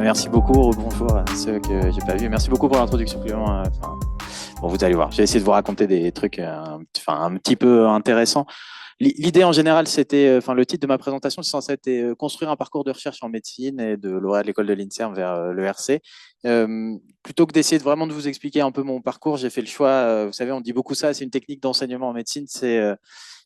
Merci beaucoup, bonjour à ceux que j'ai pas vus. Merci beaucoup pour l'introduction, Clément. Bon, vous allez voir, j'ai essayé de vous raconter des trucs un petit peu intéressants. L'idée en général, c'était, le titre de ma présentation, c'est censé être construire un parcours de recherche en médecine et de lauréat de l'école de l'INSERM vers le RC. Plutôt que d'essayer vraiment de vous expliquer un peu mon parcours, j'ai fait le choix, vous savez, on dit beaucoup ça, c'est une technique d'enseignement en médecine, c'est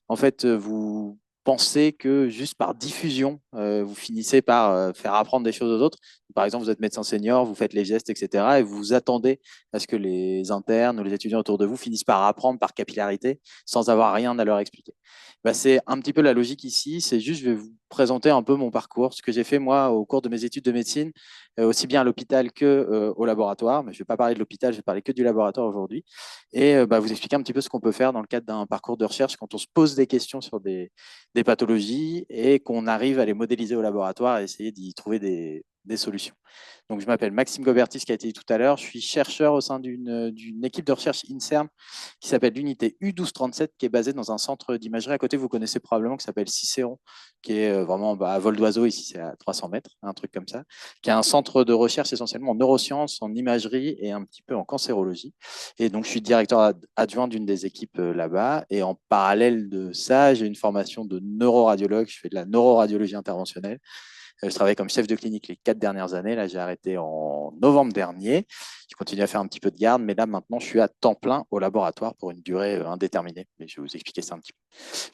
en fait, vous pensez que juste par diffusion, vous finissez par faire apprendre des choses aux autres. Par exemple, vous êtes médecin senior, vous faites les gestes, etc. Et vous attendez à ce que les internes ou les étudiants autour de vous finissent par apprendre par capillarité sans avoir rien à leur expliquer. Bah, c'est un petit peu la logique ici. C'est juste, je vais vous présenter un peu mon parcours, ce que j'ai fait moi au cours de mes études de médecine, aussi bien à l'hôpital que au laboratoire. Mais je ne vais pas parler de l'hôpital, je vais parler que du laboratoire aujourd'hui. Et vous expliquer un petit peu ce qu'on peut faire dans le cadre d'un parcours de recherche quand on se pose des questions sur des pathologies et qu'on arrive à les modéliser au laboratoire et essayer d'y trouver des solutions. Donc, je m'appelle Maxime Gobertis, qui a été dit tout à l'heure. Je suis chercheur au sein d'une équipe de recherche INSERM qui s'appelle l'unité U1237, qui est basée dans un centre d'imagerie à côté, vous connaissez probablement, qui s'appelle Cicéron, qui est vraiment à vol d'oiseau, ici c'est à 300 mètres, un truc comme ça, qui est un centre de recherche essentiellement en neurosciences, en imagerie et un petit peu en cancérologie. Et donc, je suis directeur adjoint d'une des équipes là-bas. Et en parallèle de ça, j'ai une formation de neuroradiologue. Je fais de la neuroradiologie interventionnelle. Je travaille comme chef de clinique les 4 dernières années. Là, j'ai arrêté en novembre dernier. Je continue à faire un petit peu de garde, mais là, maintenant, je suis à temps plein au laboratoire pour une durée indéterminée. Mais je vais vous expliquer ça un petit peu.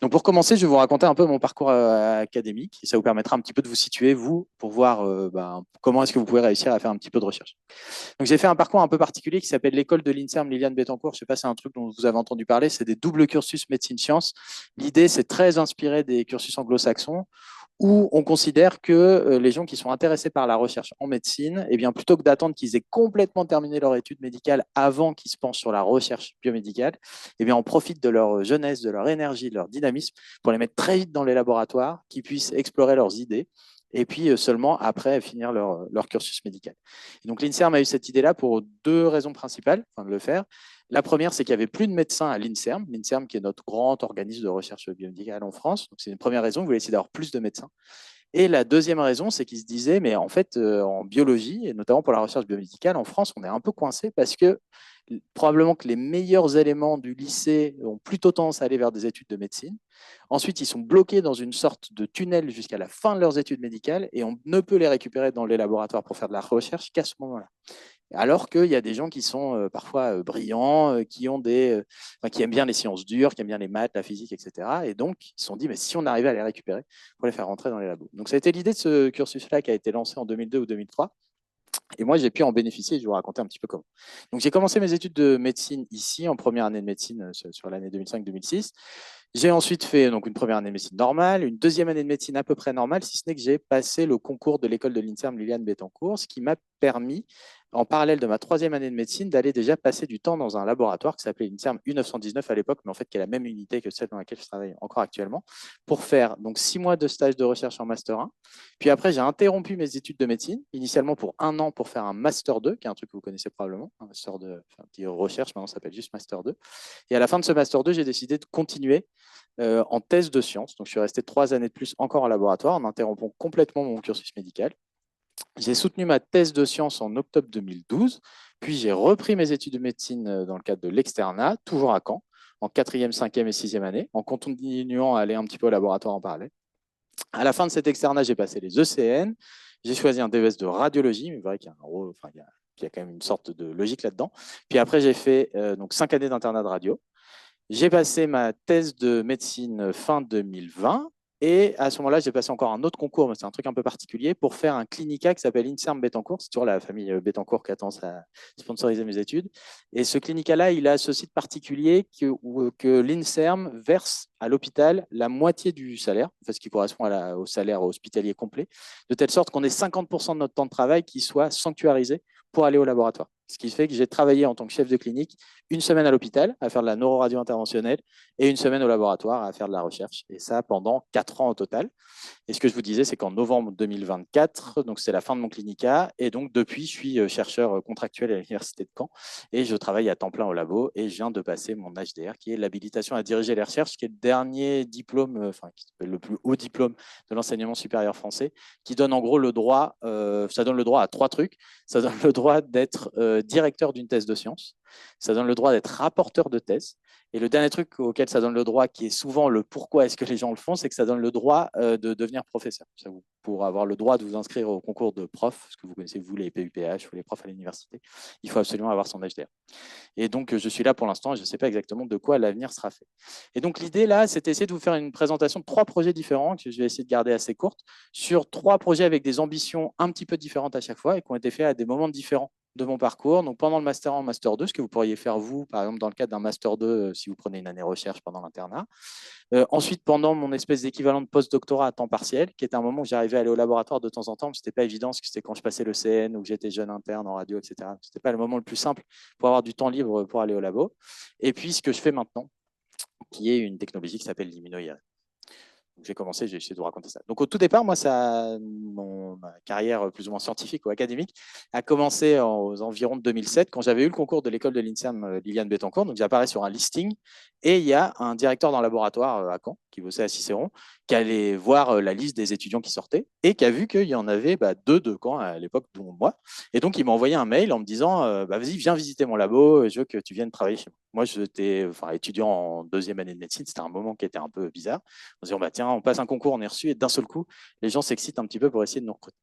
Donc, pour commencer, je vais vous raconter un peu mon parcours académique et ça vous permettra un petit peu de vous situer, vous, pour voir comment est-ce que vous pouvez réussir à faire un petit peu de recherche. Donc, j'ai fait un parcours un peu particulier qui s'appelle l'école de l'INSERM Liliane Bettencourt. Je ne sais pas si c'est un truc dont vous avez entendu parler. C'est des doubles cursus médecine-sciences. L'idée, c'est très inspiré des cursus anglo-saxons où on considère que les gens qui sont intéressés par la recherche en médecine, eh bien, plutôt que d'attendre qu'ils aient complètement terminé leur étude médicale avant qu'ils se penchent sur la recherche biomédicale, eh bien, on profite de leur jeunesse, de leur énergie, de leur dynamisme pour les mettre très vite dans les laboratoires, qu'ils puissent explorer leurs idées et puis seulement après finir leur cursus médical. Et donc l'INSERM a eu cette idée-là pour deux raisons principales de le faire. La première, c'est qu'il n'y avait plus de médecins à l'INSERM, l'INSERM qui est notre grand organisme de recherche biomédicale en France. Donc c'est une première raison, vous voulez essayer d'avoir plus de médecins. Et la deuxième raison, c'est qu'ils se disaient, mais en fait, en biologie, et notamment pour la recherche biomédicale, en France, on est un peu coincé parce que probablement que les meilleurs éléments du lycée ont plutôt tendance à aller vers des études de médecine. Ensuite, ils sont bloqués dans une sorte de tunnel jusqu'à la fin de leurs études médicales et on ne peut les récupérer dans les laboratoires pour faire de la recherche qu'à ce moment-là. Alors qu'il y a des gens qui sont parfois brillants, qui aiment bien les sciences dures, qui aiment bien les maths, la physique, etc. Et donc, ils se sont dit, mais si on arrivait à les récupérer pour les faire rentrer dans les labos. Donc, ça a été l'idée de ce cursus-là qui a été lancé en 2002 ou 2003. Et moi, j'ai pu en bénéficier. Je vais vous raconter un petit peu comment. Donc, j'ai commencé mes études de médecine ici, en première année de médecine sur l'année 2005-2006. J'ai ensuite fait donc une première année de médecine normale, une deuxième année de médecine à peu près normale, si ce n'est que j'ai passé le concours de l'école de l'INSERM Liliane Bettencourt, ce qui m'a permis, en parallèle de ma troisième année de médecine, d'aller déjà passer du temps dans un laboratoire qui s'appelait l'INSERM U919 à l'époque, mais en fait qui est la même unité que celle dans laquelle je travaille encore actuellement, pour faire donc 6 mois de stage de recherche en Master 1. Puis après, j'ai interrompu mes études de médecine, initialement pour 1 an pour faire un Master 2, qui est un truc que vous connaissez probablement, un Master 2, qui est recherche, maintenant ça s'appelle juste Master 2. Et à la fin de ce Master 2, j'ai décidé de continuer en thèse de sciences. Donc, je suis resté 3 années de plus encore en laboratoire en interrompant complètement mon cursus médical. J'ai soutenu ma thèse de sciences en octobre 2012, puis j'ai repris mes études de médecine dans le cadre de l'externat, toujours à Caen, en 4e, 5e et 6e année, en continuant à aller un petit peu au laboratoire en parallèle. À la fin de cet externat, j'ai passé les ECN, j'ai choisi un DES de radiologie, mais c'est vrai qu'il y a quand même une sorte de logique là-dedans. Puis après, j'ai fait donc 5 années d'internat de radio. J'ai passé ma thèse de médecine fin 2020 et à ce moment-là, j'ai passé encore un autre concours, mais c'est un truc un peu particulier, pour faire un clinica qui s'appelle INSERM Bettencourt. C'est toujours la famille Bettencourt qui a tendance à sponsoriser mes études. Et ce clinica-là, il a ce site particulier que l'INSERM verse à l'hôpital la moitié du salaire, ce qui correspond au salaire hospitalier complet, de telle sorte qu'on ait 50% de notre temps de travail qui soit sanctuarisé pour aller au laboratoire. Ce qui fait que j'ai travaillé en tant que chef de clinique une semaine à l'hôpital à faire de la neuroradio interventionnelle et une semaine au laboratoire à faire de la recherche. Et ça pendant 4 ans au total. Et ce que je vous disais, c'est qu'en novembre 2024, donc c'est la fin de mon clinica, et donc depuis, je suis chercheur contractuel à l'université de Caen, et je travaille à temps plein au labo, et je viens de passer mon HDR, qui est l'habilitation à diriger les recherches, qui est le dernier diplôme, enfin, qui s'appelle le plus haut diplôme de l'enseignement supérieur français, qui donne en gros le droit, ça donne le droit à 3 trucs. Ça donne le droit d'être directeur d'une thèse de sciences, ça donne le droit d'être rapporteur de thèse, et le dernier truc auquel ça donne le droit, qui est souvent le pourquoi est-ce que les gens le font, c'est que ça donne le droit de devenir professeur. Pour avoir le droit de vous inscrire au concours de prof, ce que vous connaissez, vous, les PUPH ou les profs à l'université, il faut absolument avoir son HDR. Et donc, je suis là pour l'instant et je ne sais pas exactement de quoi l'avenir sera fait. Et donc, l'idée là, c'est d'essayer de vous faire une présentation de 3 projets différents que je vais essayer de garder assez courte, sur 3 projets avec des ambitions un petit peu différentes à chaque fois et qui ont été faits à des moments différents de mon parcours. Donc, pendant le Master 1, Master 2, ce que vous pourriez faire, vous, par exemple, dans le cadre d'un Master 2, si vous prenez une année recherche pendant l'internat. Ensuite, pendant mon espèce d'équivalent de post-doctorat à temps partiel, qui était un moment où j'arrivais à aller au laboratoire de temps en temps, mais ce n'était pas évident, parce que c'était quand je passais le CN ou que j'étais jeune interne en radio, etc. Ce n'était pas le moment le plus simple pour avoir du temps libre pour aller au labo. Et puis, ce que je fais maintenant, qui est une technologie qui s'appelle l'immuno-IRM. J'ai commencé, j'ai essayé de vous raconter ça. Donc, au tout départ, moi, ma carrière plus ou moins scientifique ou académique a commencé aux environs de 2007, quand j'avais eu le concours de l'école de l'INSERM Liliane Bettencourt. Donc, j'apparais sur un listing et il y a un directeur d'un laboratoire à Caen, qui bossait à Cicéron, qui allait voir la liste des étudiants qui sortaient et qui a vu qu'il y en avait 2 de Caen à l'époque, dont moi. Et donc, il m'a envoyé un mail en me disant vas-y, viens visiter mon labo, je veux que tu viennes travailler chez moi. Moi, j'étais étudiant en 2e année de médecine, c'était un moment qui était un peu bizarre. En disant, tiens, on passe un concours, on est reçu, et d'un seul coup, les gens s'excitent un petit peu pour essayer de nous recruter.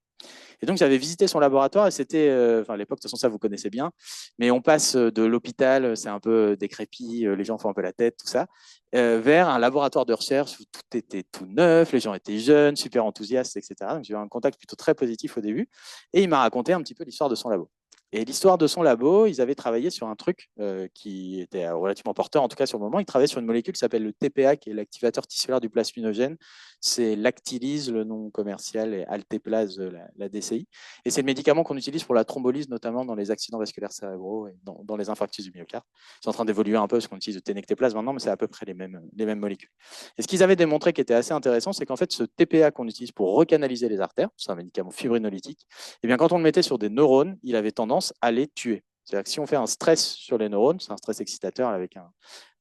Et donc, j'avais visité son laboratoire, et c'était, à l'époque, de toute façon, ça, vous connaissez bien, mais on passe de l'hôpital, c'est un peu décrépit, les gens font un peu la tête, tout ça, vers un laboratoire de recherche où tout était tout neuf, les gens étaient jeunes, super enthousiastes, etc. Donc, j'ai eu un contact plutôt très positif au début, et il m'a raconté un petit peu l'histoire de son labo. Et l'histoire de son labo, ils avaient travaillé sur un truc qui était relativement porteur, en tout cas sur le moment. Ils travaillaient sur une molécule qui s'appelle le TPA, qui est l'activateur tissulaire du plasminogène. C'est Lactilise, le nom commercial, et Alteplase, la DCI. Et c'est le médicament qu'on utilise pour la thrombolyse, notamment dans les accidents vasculaires cérébraux et dans les infarctus du myocarde. C'est en train d'évoluer un peu, parce qu'on utilise le Tenecteplase maintenant, mais c'est à peu près les mêmes molécules. Et ce qu'ils avaient démontré qui était assez intéressant, c'est qu'en fait, ce TPA qu'on utilise pour recanaliser les artères, c'est un médicament fibrinolytique, et bien quand on le mettait sur des neurones, il avait tendance à les tuer. C'est-à-dire que si on fait un stress sur les neurones, c'est un stress excitateur avec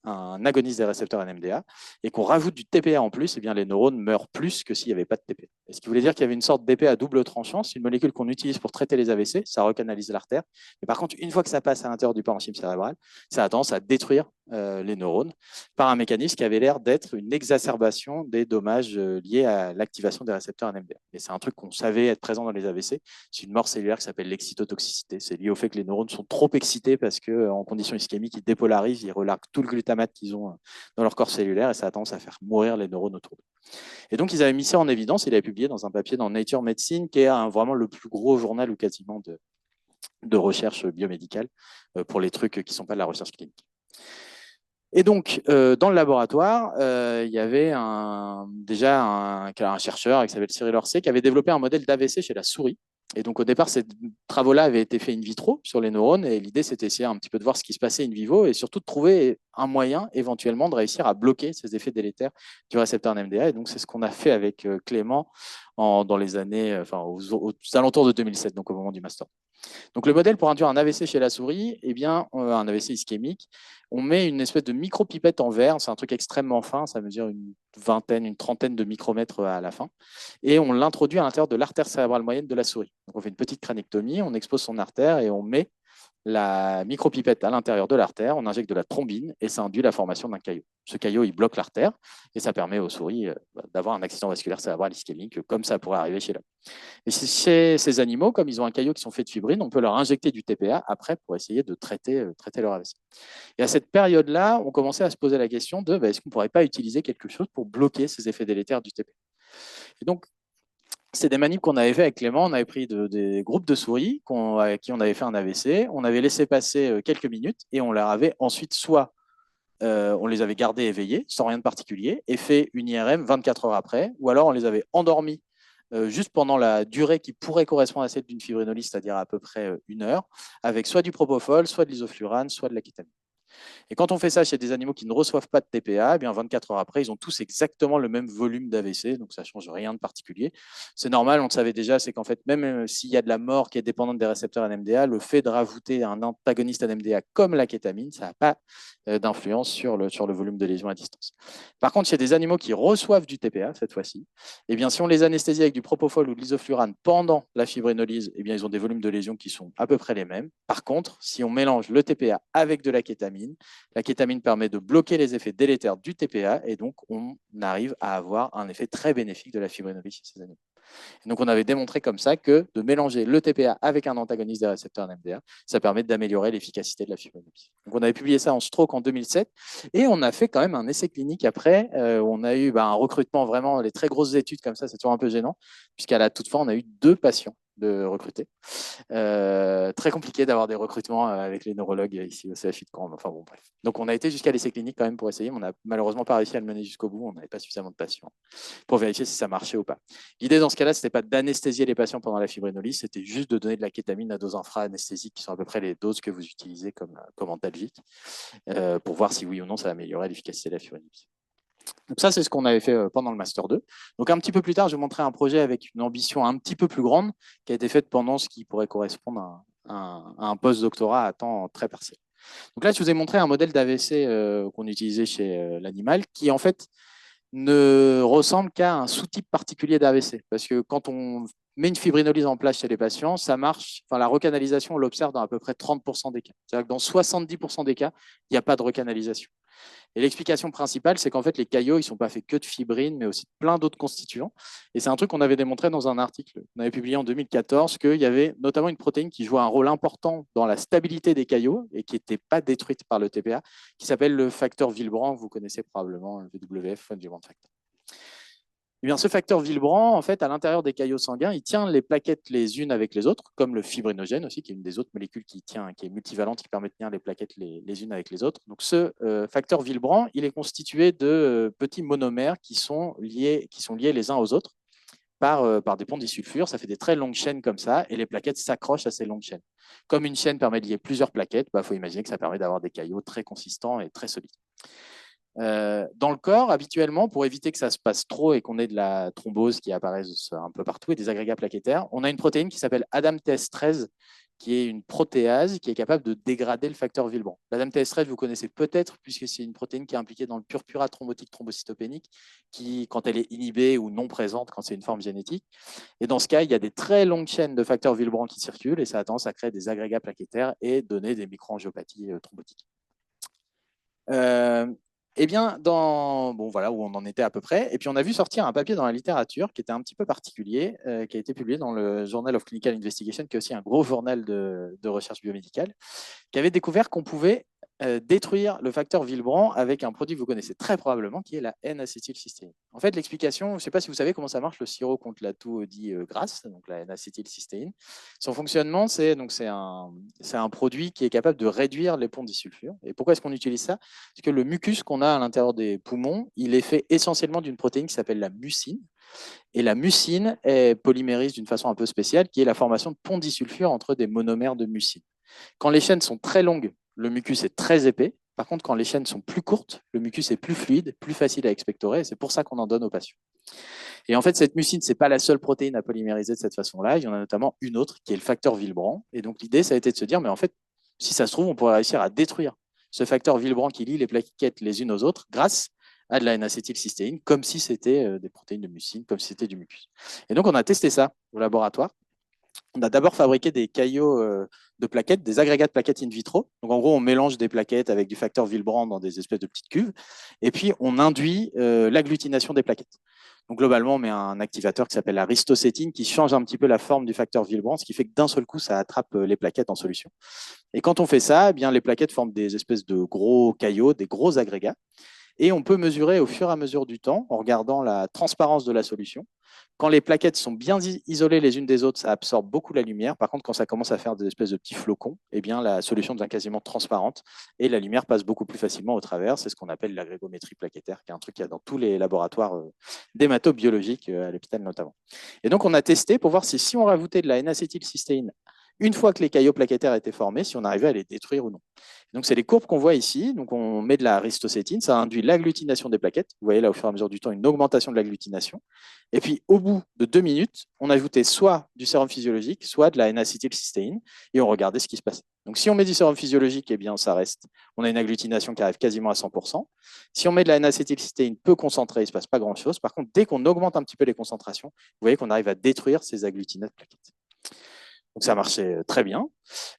un agoniste des récepteurs NMDA, et qu'on rajoute du TPA en plus, eh bien, les neurones meurent plus que s'il n'y avait pas de TPA. Et ce qui voulait dire qu'il y avait une sorte d'épée à double tranchant. C'est une molécule qu'on utilise pour traiter les AVC, ça recanalise l'artère. Mais par contre, une fois que ça passe à l'intérieur du parenchyme cérébral, ça a tendance à détruire les neurones par un mécanisme qui avait l'air d'être une exacerbation des dommages liés à l'activation des récepteurs NMDA. Et c'est un truc qu'on savait être présent dans les AVC. C'est une mort cellulaire qui s'appelle l'excitotoxicité. C'est lié au fait que les neurones sont trop excités parce qu'en conditions ischémiques, ils dépolarisent, ils relarguent tout le glutamate qu'ils ont dans leur corps cellulaire et ça a tendance à faire mourir les neurones autour d'eux. Et donc, ils avaient mis ça en évidence. Il avait publié dans un papier dans Nature Medicine, qui est vraiment le plus gros journal ou quasiment de recherche biomédicale pour les trucs qui ne sont pas de la recherche clinique. Et donc, dans le laboratoire, il y avait déjà un chercheur qui s'appelle Cyril Orsay qui avait développé un modèle d'AVC chez la souris. Et donc, au départ, ces travaux-là avaient été faits in vitro sur les neurones. Et l'idée, c'était d'essayer un petit peu de voir ce qui se passait in vivo et surtout de trouver un moyen, éventuellement, de réussir à bloquer ces effets délétères du récepteur NMDA. Et donc, c'est ce qu'on a fait avec Clément dans les années, aux alentours de 2007, donc au moment du master. Donc, le modèle pour induire un AVC chez la souris, eh bien, un AVC ischémique, on met une espèce de micropipette en verre, c'est un truc extrêmement fin, ça mesure une trentaine de micromètres à la fin, et on l'introduit à l'intérieur de l'artère cérébrale moyenne de la souris. Donc, on fait une petite crânectomie, on expose son artère et on met la micropipette à l'intérieur de l'artère, on injecte de la thrombine et ça induit la formation d'un caillot. Ce caillot, il bloque l'artère et ça permet aux souris d'avoir un accident vasculaire cérébral ischémique comme ça pourrait arriver chez l'homme. Et chez ces animaux, comme ils ont un caillot qui sont faits de fibrine, on peut leur injecter du TPA après pour essayer de traiter leur AVC. Et à cette période-là, on commençait à se poser la question de est-ce qu'on ne pourrait pas utiliser quelque chose pour bloquer ces effets délétères du TPA. Et donc, c'est des manips qu'on avait fait avec Clément. On avait pris des groupes de souris à qui on avait fait un AVC. On avait laissé passer quelques minutes et on leur avait ensuite soit on les avait gardés éveillés sans rien de particulier et fait une IRM 24 heures après, ou alors on les avait endormis juste pendant la durée qui pourrait correspondre à celle d'une fibrinolyse, c'est-à-dire à peu près 1 heure, avec soit du propofol, soit de l'isoflurane, soit de la kétamine. Et quand on fait ça chez des animaux qui ne reçoivent pas de TPA, eh bien 24 heures après, ils ont tous exactement le même volume d'AVC, donc ça ne change rien de particulier. C'est normal, on le savait déjà, c'est qu'en fait, même s'il y a de la mort qui est dépendante des récepteurs NMDA, le fait de rajouter un antagoniste NMDA comme la kétamine, ça n'a pas d'influence sur le volume de lésion à distance. Par contre, chez des animaux qui reçoivent du TPA, cette fois-ci, eh bien, si on les anesthésie avec du propofol ou de l'isoflurane pendant la fibrinolyse, eh bien, ils ont des volumes de lésions qui sont à peu près les mêmes. Par contre, si on mélange le TPA avec de la kétamine permet de bloquer les effets délétères du TPA et donc on arrive à avoir un effet très bénéfique de la fibrinolyse chez ces animaux. Et donc on avait démontré comme ça que de mélanger le TPA avec un antagoniste des récepteurs NMDA, ça permet d'améliorer l'efficacité de la fibrinolyse. Donc on avait publié ça en stroke en 2007 et on a fait quand même un essai clinique après où on a eu un recrutement vraiment, les très grosses études comme ça, c'est toujours un peu gênant puisqu'à la toute fin on a eu 2 patients de recruter. Très compliqué d'avoir des recrutements avec les neurologues ici au CHU de Caen. Enfin bon, bref. Donc on a été jusqu'à l'essai clinique quand même pour essayer, mais on n'a malheureusement pas réussi à le mener jusqu'au bout. On n'avait pas suffisamment de patients pour vérifier si ça marchait ou pas. L'idée dans ce cas-là, ce n'était pas d'anesthésier les patients pendant la fibrinolyse, c'était juste de donner de la kétamine à dose infra-anesthésique, qui sont à peu près les doses que vous utilisez comme antalgique, pour voir si oui ou non ça améliorait l'efficacité de la fibrinolyse. Donc ça, c'est ce qu'on avait fait pendant le Master 2. Donc un petit peu plus tard, je vais montrer un projet avec une ambition un petit peu plus grande qui a été faite pendant ce qui pourrait correspondre à un post-doctorat à temps très partiel. Donc là, je vous ai montré un modèle d'AVC qu'on utilisait chez l'animal qui, en fait, ne ressemble qu'à un sous-type particulier d'AVC. Parce que quand on met une fibrinolyse en place chez les patients, ça marche. Enfin, la recanalisation, on l'observe dans à peu près 30% des cas. C'est-à-dire que dans 70% des cas, il n'y a pas de recanalisation. Et l'explication principale, c'est qu'en fait, les caillots, ils ne sont pas faits que de fibrine, mais aussi de plein d'autres constituants. Et c'est un truc qu'on avait démontré dans un article qu'on avait publié en 2014, qu'il y avait notamment une protéine qui jouait un rôle important dans la stabilité des caillots et qui n'était pas détruite par le TPA, qui s'appelle le facteur Villebrand, que vous connaissez probablement, le VWF, von Willebrand factor. Eh bien, ce facteur Villebrand, en fait, à l'intérieur des caillots sanguins, il tient les plaquettes les unes avec les autres, comme le fibrinogène aussi, qui est une des autres molécules qui est multivalente, qui permet de tenir les plaquettes les unes avec les autres. Donc, ce facteur Villebrand, il est constitué de petits monomères qui sont liés les uns aux autres par des ponts disulfures. Ça fait des très longues chaînes comme ça, et les plaquettes s'accrochent à ces longues chaînes. Comme une chaîne permet de lier plusieurs plaquettes, faut imaginer que ça permet d'avoir des caillots très consistants et très solides. Dans le corps, habituellement, pour éviter que ça se passe trop et qu'on ait de la thrombose qui apparaisse un peu partout et des agrégats plaquettaires, on a une protéine qui s'appelle ADAMTS13, qui est une protéase qui est capable de dégrader le facteur Villebrand. L'ADAMTS13, vous connaissez peut-être, puisque c'est une protéine qui est impliquée dans le purpura thrombotique thrombocytopénique, qui, quand elle est inhibée ou non présente, quand c'est une forme génétique. Et dans ce cas, il y a des très longues chaînes de facteurs Villebrand qui circulent et ça a tendance à créer des agrégats plaquettaires et donner des microangiopathies thrombotiques. Eh bien, voilà où on en était à peu près. Et puis, on a vu sortir un papier dans la littérature qui était un petit peu particulier, qui a été publié dans le Journal of Clinical Investigation, qui est aussi un gros journal de recherche biomédicale, qui avait découvert qu'on pouvait détruire le facteur Villebrand avec un produit que vous connaissez très probablement, qui est la N-acétylcystéine. En fait, l'explication, je ne sais pas si vous savez comment ça marche, le sirop contre la toux dit grasse, donc la N-acétylcystéine. Son fonctionnement, c'est un produit qui est capable de réduire les ponts disulfures. Et pourquoi est-ce qu'on utilise ça? Parce que le mucus qu'on a à l'intérieur des poumons, il est fait essentiellement d'une protéine qui s'appelle la mucine. Et la mucine est polymérise d'une façon un peu spéciale, qui est la formation de ponts disulfures entre des monomères de mucine. Quand les chaînes sont très longues, le mucus est très épais. Par contre, quand les chaînes sont plus courtes, le mucus est plus fluide, plus facile à expectorer. C'est pour ça qu'on en donne aux patients. Et en fait, cette mucine, ce n'est pas la seule protéine à polymériser de cette façon-là. Il y en a notamment une autre qui est le facteur Villebrand. Et donc, l'idée, ça a été de se dire, mais en fait, si ça se trouve, on pourrait réussir à détruire ce facteur Villebrand qui lie les plaquettes les unes aux autres grâce à de la N-acétylcystéine, comme si c'était des protéines de mucine, comme si c'était du mucus. Et donc, on a testé ça au laboratoire. On a d'abord fabriqué des caillots de plaquettes, des agrégats de plaquettes in vitro. Donc, en gros, on mélange des plaquettes avec du facteur Villebrand dans des espèces de petites cuves. Et puis, on induit l'agglutination des plaquettes. Donc, globalement, on met un activateur qui s'appelle la ristocétine qui change un petit peu la forme du facteur Villebrand, ce qui fait que d'un seul coup, ça attrape les plaquettes en solution. Et quand on fait ça, eh bien, les plaquettes forment des espèces de gros caillots, des gros agrégats. Et on peut mesurer au fur et à mesure du temps, en regardant la transparence de la solution. Quand les plaquettes sont bien isolées les unes des autres, ça absorbe beaucoup la lumière. Par contre, quand ça commence à faire des espèces de petits flocons, eh bien, la solution devient quasiment transparente et la lumière passe beaucoup plus facilement au travers. C'est ce qu'on appelle l'agrégométrie plaquettaire, qui est un truc qu'il y a dans tous les laboratoires d'hématobiologiques à l'hôpital notamment. Et donc, on a testé pour voir si on rajoutait de la N-acétylcystéine une fois que les caillots plaquettaires étaient formés, si on arrivait à les détruire ou non. Donc, c'est les courbes qu'on voit ici. Donc, on met de la ristocétine, ça induit l'agglutination des plaquettes. Vous voyez là, au fur et à mesure du temps, une augmentation de l'agglutination. Et puis, au bout de 2 minutes, on ajoutait soit du sérum physiologique, soit de la N-acétylcystéine, et on regardait ce qui se passait. Donc, si on met du sérum physiologique, eh bien, ça reste. On a une agglutination qui arrive quasiment à 100%. Si on met de la N-acétylcystéine peu concentrée, il ne se passe pas grand-chose. Par contre, dès qu'on augmente un petit peu les concentrations, vous voyez qu'on arrive à détruire ces agglutinats de plaquettes. Donc, ça marchait très bien.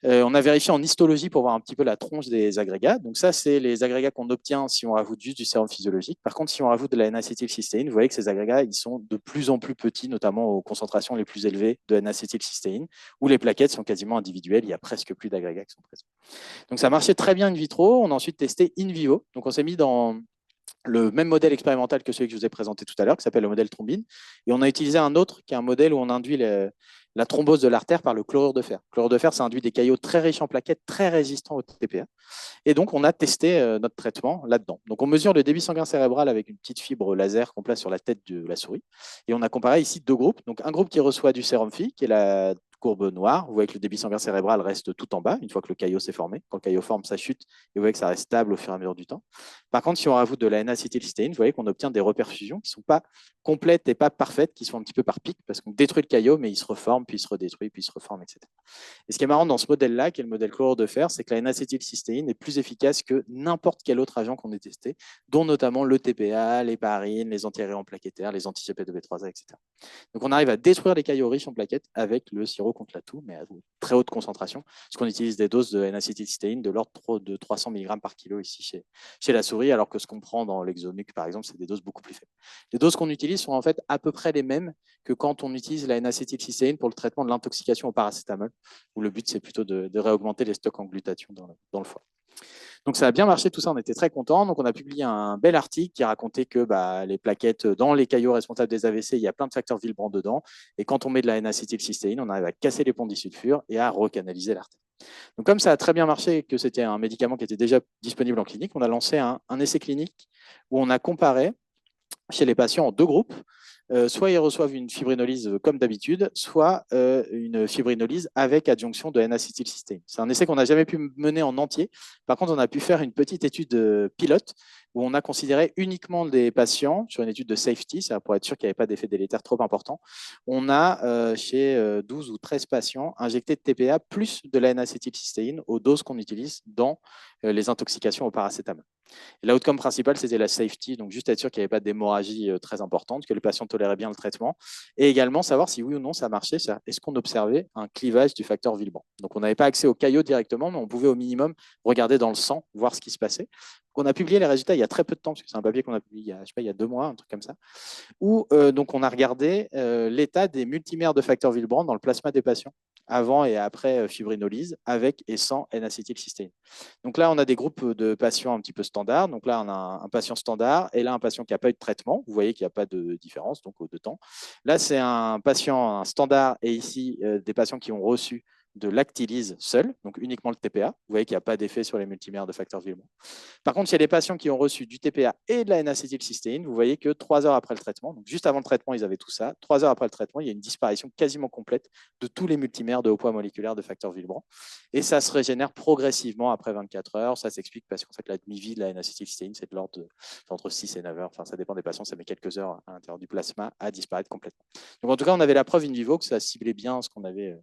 On a vérifié en histologie pour voir un petit peu la tronche des agrégats. Donc, ça, c'est les agrégats qu'on obtient si on rajoute juste du sérum physiologique. Par contre, si on rajoute de la N-acétylcystéine, vous voyez que ces agrégats, ils sont de plus en plus petits, notamment aux concentrations les plus élevées de N-acétylcystéine, où les plaquettes sont quasiment individuelles. Il n'y a presque plus d'agrégats qui sont présents. Donc, ça marchait très bien in vitro. On a ensuite testé in vivo. Donc, on s'est mis dans le même modèle expérimental que celui que je vous ai présenté tout à l'heure, qui s'appelle le modèle thrombine. Et on a utilisé un autre, qui est un modèle où on induit la thrombose de l'artère par le chlorure de fer. Le chlorure de fer, ça induit des caillots très riches en plaquettes, très résistants au TPA. Et donc, on a testé notre traitement là-dedans. Donc, on mesure le débit sanguin cérébral avec une petite fibre laser qu'on place sur la tête de la souris. Et on a comparé ici 2 groupes. Donc, un groupe qui reçoit du sérum Phi, qui est la courbe noire. Vous voyez que le débit sanguin cérébral reste tout en bas, une fois que le caillot s'est formé. Quand le caillot forme, ça chute. Et vous voyez que ça reste stable au fur et à mesure du temps. Par contre, si on rajoute de la N-acétylcystéine, vous voyez qu'on obtient des reperfusions qui ne sont pas complètes et pas parfaites, qui sont un petit peu par pic, parce qu'on détruit le caillot, mais il se reforme, puis il se redétruit, puis il se reforme, etc. Et ce qui est marrant dans ce modèle-là, qui est le modèle chlorure de fer, c'est que la N-acétylcystéine est plus efficace que n'importe quel autre agent qu'on ait testé, dont notamment le TPA, l'héparine, les antiaérants plaquettaires, les anti-GP2B3A, etc. Donc on arrive à détruire les caillots riches en plaquettes avec le sirop contre la toux, mais à très haute concentration, parce qu'on utilise des doses de N-acétylcystéine de l'ordre de 300 mg par kilo ici chez la souris, alors que ce qu'on prend dans l'exonuc, par exemple, c'est des doses beaucoup plus faibles. Les doses qu'on utilise sont en fait à peu près les mêmes que quand on utilise la N-acétylcystéine pour le traitement de l'intoxication au paracétamol, où le but, c'est plutôt de réaugmenter les stocks en glutathion dans le foie. Donc ça a bien marché tout ça, on était très contents. Donc on a publié un bel article qui racontait que les plaquettes dans les caillots responsables des AVC, il y a plein de facteurs Villebrand dedans. Et quand on met de la N-acétylcystéine, on arrive à casser les ponts disulfure et à recanaliser l'artère. Donc comme ça a très bien marché et que c'était un médicament qui était déjà disponible en clinique, on a lancé un essai clinique où on a comparé chez les patients en 2 groupes. Soit ils reçoivent une fibrinolyse comme d'habitude, soit une fibrinolyse avec adjonction de N-acétylcystéine. C'est un essai qu'on n'a jamais pu mener en entier. Par contre, on a pu faire une petite étude pilote où on a considéré uniquement des patients sur une étude de safety, c'est pour être sûr qu'il n'y avait pas d'effet délétère trop important. On a, chez 12 ou 13 patients, injecté de TPA plus de la N-acétylcystéine aux doses qu'on utilise dans les intoxications au paracétamol. L'outcome principal, c'était la safety, donc juste être sûr qu'il n'y avait pas d'hémorragie très importante, que les patients toléraient bien le traitement, et également savoir si oui ou non ça marchait, est-ce qu'on observait un clivage du facteur Villebrand. Donc on n'avait pas accès au caillot directement, mais on pouvait au minimum regarder dans le sang, voir ce qui se passait. On a publié les résultats il y a très peu de temps, parce que c'est un papier qu'on a publié il y a 2 mois, un truc comme ça, où donc on a regardé l'état des multimères de facteur Villebrand dans le plasma des patients, avant et après fibrinolyse, avec et sans N-acétylcystéine. Donc là, on a des groupes de patients un petit peu standards. Donc là, on a un patient standard et là, un patient qui n'a pas eu de traitement. Vous voyez qu'il n'y a pas de différence donc de temps. Là, c'est un patient standard et ici, des patients qui ont reçu de lactylyse seule, donc uniquement le TPA. Vous voyez qu'il n'y a pas d'effet sur les multimères de facteur Villebrand. Par contre, il y a des patients qui ont reçu du TPA et de la N-acétylcystéine. Vous voyez que 3 heures après le traitement, donc juste avant le traitement, ils avaient tout ça. 3 heures après le traitement, il y a une disparition quasiment complète de tous les multimères de haut poids moléculaire de facteur Villebrand. Et ça se régénère progressivement après 24 heures. Ça s'explique parce qu'en fait, la demi-vie de la N-acétylcystéine, c'est de l'ordre entre 6 et 9 heures. Enfin, ça dépend des patients, ça met quelques heures à l'intérieur du plasma à disparaître complètement. Donc, en tout cas, on avait la preuve in vivo que ça ciblait bien ce qu'on avait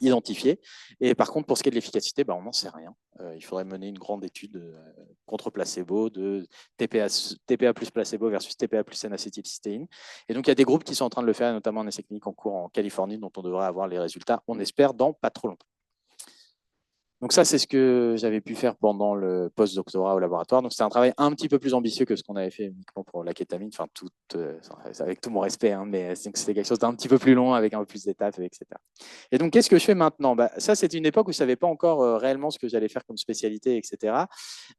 identifié. Et par contre, pour ce qui est de l'efficacité, on n'en sait rien. Il faudrait mener une grande étude contre placebo de TPA plus placebo versus TPA plus N-acétylcystéine. Et donc, il y a des groupes qui sont en train de le faire, notamment un essai clinique en cours en Californie, dont on devrait avoir les résultats, on espère, dans pas trop longtemps. Donc ça, c'est ce que j'avais pu faire pendant le post-doctorat au laboratoire. Donc c'est un travail un petit peu plus ambitieux que ce qu'on avait fait uniquement pour la kétamine, enfin avec tout mon respect, hein, mais c'était quelque chose d'un petit peu plus long, avec un peu plus d'étapes, etc. Et donc, qu'est-ce que je fais maintenant? Ça, c'était une époque où je ne savais pas encore réellement ce que j'allais faire comme spécialité, etc.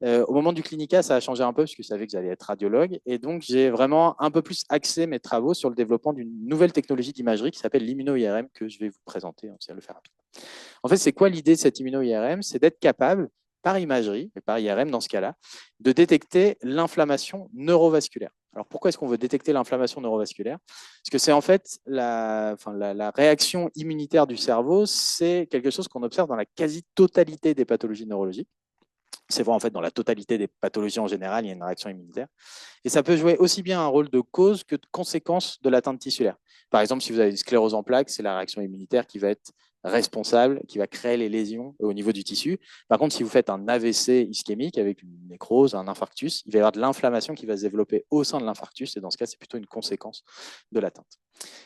Au moment du clinica, ça a changé un peu, parce que je savais que j'allais être radiologue. Et donc, j'ai vraiment un peu plus axé mes travaux sur le développement d'une nouvelle technologie d'imagerie qui s'appelle l'immuno-IRM, que je vais vous présenter. On va le faire rapidement. En fait, c'est quoi l'idée de cette immuno-IRM? C'est d'être capable, par imagerie, et par IRM dans ce cas-là, de détecter l'inflammation neurovasculaire. Alors, pourquoi est-ce qu'on veut détecter l'inflammation neurovasculaire? Parce que c'est en fait la réaction immunitaire du cerveau, c'est quelque chose qu'on observe dans la quasi-totalité des pathologies neurologiques. C'est vrai, en fait, dans la totalité des pathologies en général, il y a une réaction immunitaire. Et ça peut jouer aussi bien un rôle de cause que de conséquence de l'atteinte tissulaire. Par exemple, si vous avez une sclérose en plaques, c'est la réaction immunitaire qui va être responsable, qui va créer les lésions au niveau du tissu. Par contre, si vous faites un AVC ischémique avec une nécrose, un infarctus, il va y avoir de l'inflammation qui va se développer au sein de l'infarctus, et dans ce cas, c'est plutôt une conséquence de l'atteinte.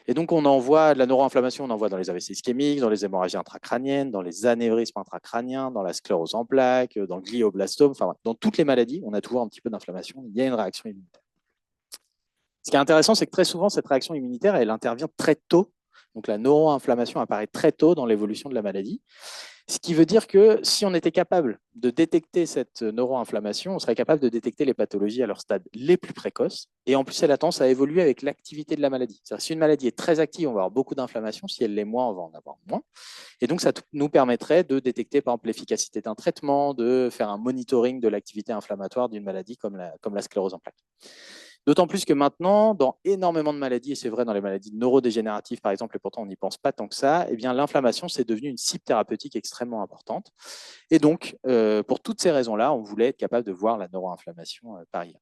Et donc, on envoie de la neuroinflammation, on envoie dans les AVC ischémiques, dans les hémorragies intracrâniennes, dans les anévrismes intracrâniens, dans la sclérose en plaques, dans le glioblastome, enfin, dans toutes les maladies, on a toujours un petit peu d'inflammation, il y a une réaction immunitaire. Ce qui est intéressant, c'est que très souvent, cette réaction immunitaire, elle intervient très tôt. Donc, la neuroinflammation apparaît très tôt dans l'évolution de la maladie. Ce qui veut dire que si on était capable de détecter cette neuroinflammation, on serait capable de détecter les pathologies à leur stade les plus précoces. Et en plus, elle a tendance à évoluer avec l'activité de la maladie. C'est-à-dire, si une maladie est très active, on va avoir beaucoup d'inflammation. Si elle l'est moins, on va en avoir moins. Et donc, ça nous permettrait de détecter, par exemple, l'efficacité d'un traitement, de faire un monitoring de l'activité inflammatoire d'une maladie comme la sclérose en plaques. D'autant plus que maintenant, dans énormément de maladies, et c'est vrai dans les maladies neurodégénératives par exemple, et pourtant on n'y pense pas tant que ça, eh bien l'inflammation, c'est devenu une cible thérapeutique extrêmement importante. Et donc, pour toutes ces raisons-là, on voulait être capable de voir la neuroinflammation par IA.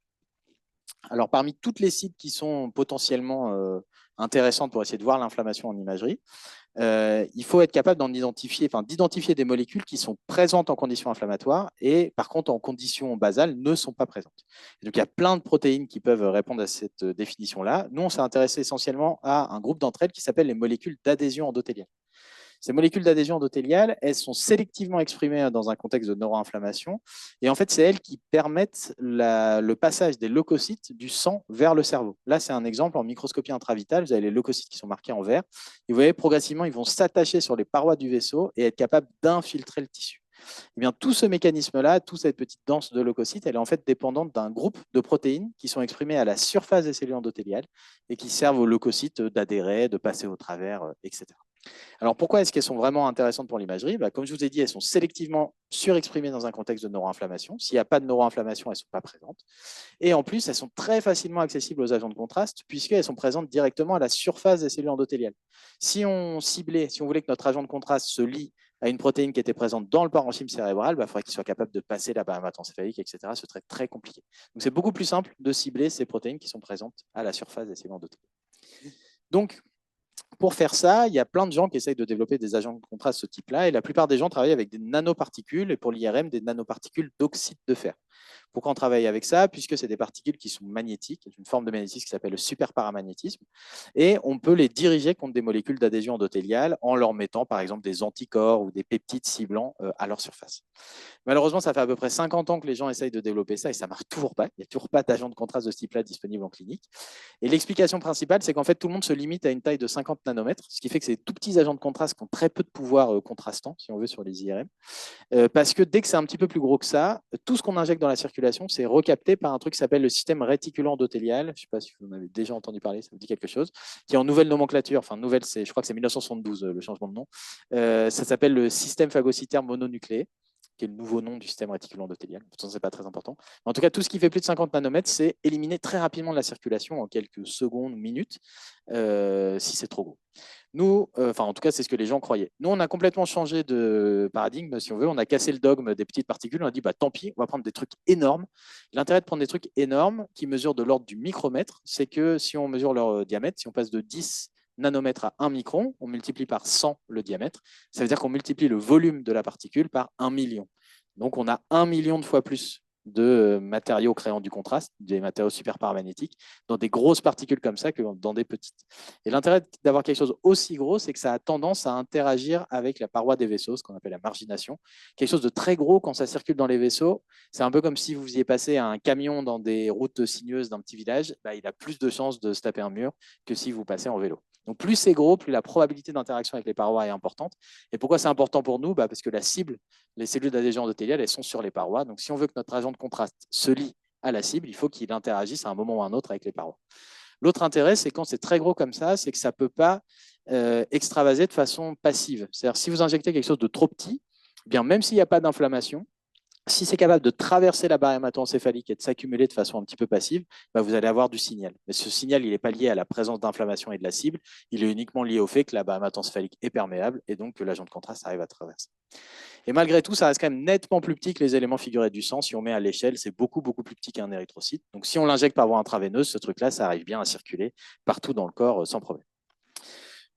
Alors, parmi toutes les cibles qui sont potentiellement intéressantes pour essayer de voir l'inflammation en imagerie, il faut être capable d'identifier des molécules qui sont présentes en conditions inflammatoires et par contre en conditions basales ne sont pas présentes. Et donc il y a plein de protéines qui peuvent répondre à cette définition-là. Nous, on s'est intéressé essentiellement à un groupe d'entre elles qui s'appelle les molécules d'adhésion endothéliale. Ces molécules d'adhésion endothéliale, elles sont sélectivement exprimées dans un contexte de neuroinflammation. Et en fait, c'est elles qui permettent le passage des leucocytes du sang vers le cerveau. Là, c'est un exemple en microscopie intravitale. Vous avez les leucocytes qui sont marqués en vert. Et vous voyez, progressivement, ils vont s'attacher sur les parois du vaisseau et être capables d'infiltrer le tissu. Eh bien, tout ce mécanisme-là, toute cette petite danse de leucocytes, elle est en fait dépendante d'un groupe de protéines qui sont exprimées à la surface des cellules endothéliales et qui servent aux leucocytes d'adhérer, de passer au travers, etc. Alors pourquoi est-ce qu'elles sont vraiment intéressantes pour l'imagerie? Comme je vous ai dit, elles sont sélectivement surexprimées dans un contexte de neuroinflammation. S'il n'y a pas de neuroinflammation, elles ne sont pas présentes. Et en plus, elles sont très facilement accessibles aux agents de contraste puisqu'elles sont présentes directement à la surface des cellules endothéliales. Si on voulait que notre agent de contraste se lie à une protéine qui était présente dans le parenchyme cérébral, il faudrait qu'il soit capable de passer la barrière hématoencéphalique, etc. Ce serait très compliqué. Donc c'est beaucoup plus simple de cibler ces protéines qui sont présentes à la surface des cellules endothéliales. Donc, pour faire ça, il y a plein de gens qui essayent de développer des agents de contraste de ce type-là, et la plupart des gens travaillent avec des nanoparticules, et pour l'IRM, des nanoparticules d'oxyde de fer. Pourquoi on travaille avec ça? Puisque c'est des particules qui sont magnétiques, une forme de magnétisme qui s'appelle le superparamagnétisme, et on peut les diriger contre des molécules d'adhésion endothéliale en leur mettant par exemple des anticorps ou des peptides ciblants à leur surface. Malheureusement, ça fait à peu près 50 ans que les gens essayent de développer ça et ça ne marche toujours pas. Il n'y a toujours pas d'agent de contraste de ce type-là disponible en clinique. Et l'explication principale, c'est qu'en fait, tout le monde se limite à une taille de 50 nanomètres, ce qui fait que c'est des tout petits agents de contraste qui ont très peu de pouvoir contrastant, si on veut, sur les IRM. Parce que dès que c'est un petit peu plus gros que ça, tout ce qu'on injecte dans la circulation, c'est recapté par un truc qui s'appelle le système réticulant endothélial. Je ne sais pas si vous en avez déjà entendu parler, ça vous dit quelque chose, qui est en nouvelle nomenclature, enfin nouvelle, je crois que c'est 1972 le changement de nom. Ça s'appelle le système phagocytaire mononucléé, qui est le nouveau nom du système réticulant endothélial. Ce n'est pas très important. En tout cas, tout ce qui fait plus de 50 nanomètres, c'est éliminé très rapidement de la circulation en quelques secondes, minutes, si c'est trop gros. Nous, en tout cas, c'est ce que les gens croyaient. Nous, on a complètement changé de paradigme, si on veut. On a cassé le dogme des petites particules. On a dit, tant pis, on va prendre des trucs énormes. L'intérêt de prendre des trucs énormes qui mesurent de l'ordre du micromètre, c'est que si on mesure leur diamètre, si on passe de 10 nanomètres à 1 micron, on multiplie par 100 le diamètre. Ça veut dire qu'on multiplie le volume de la particule par 1 million. Donc, on a 1 million de fois plus de matériaux créant du contraste, des matériaux super paramagnétiques, dans des grosses particules comme ça que dans des petites. Et l'intérêt d'avoir quelque chose aussi gros, c'est que ça a tendance à interagir avec la paroi des vaisseaux, ce qu'on appelle la margination. Quelque chose de très gros, quand ça circule dans les vaisseaux, c'est un peu comme si vous faisiez passer un camion dans des routes sinueuses d'un petit village, bah, il a plus de chances de se taper un mur que si vous passez en vélo. Donc plus c'est gros, plus la probabilité d'interaction avec les parois est importante. Et pourquoi c'est important pour nous? Parce que la cible, les cellules d'adhésion endothéliale, elles sont sur les parois. Donc si on veut que notre agent de contraste se lie à la cible, il faut qu'il interagisse à un moment ou à un autre avec les parois. L'autre intérêt, c'est quand c'est très gros comme ça, c'est que ça ne peut pas extravaser de façon passive. C'est-à-dire si vous injectez quelque chose de trop petit, bien même s'il n'y a pas d'inflammation, si c'est capable de traverser la barrière hémato-encéphalique et de s'accumuler de façon un petit peu passive, bah, vous allez avoir du signal. Mais ce signal, il n'est pas lié à la présence d'inflammation et de la cible, il est uniquement lié au fait que la barrière hémato-encéphalique est perméable et donc que l'agent de contraste arrive à traverser. Et malgré tout, ça reste quand même nettement plus petit que les éléments figurés du sang. Si on met à l'échelle, c'est beaucoup, beaucoup plus petit qu'un érythrocyte. Donc si on l'injecte par voie intraveineuse, ce truc-là, ça arrive bien à circuler partout dans le corps sans problème.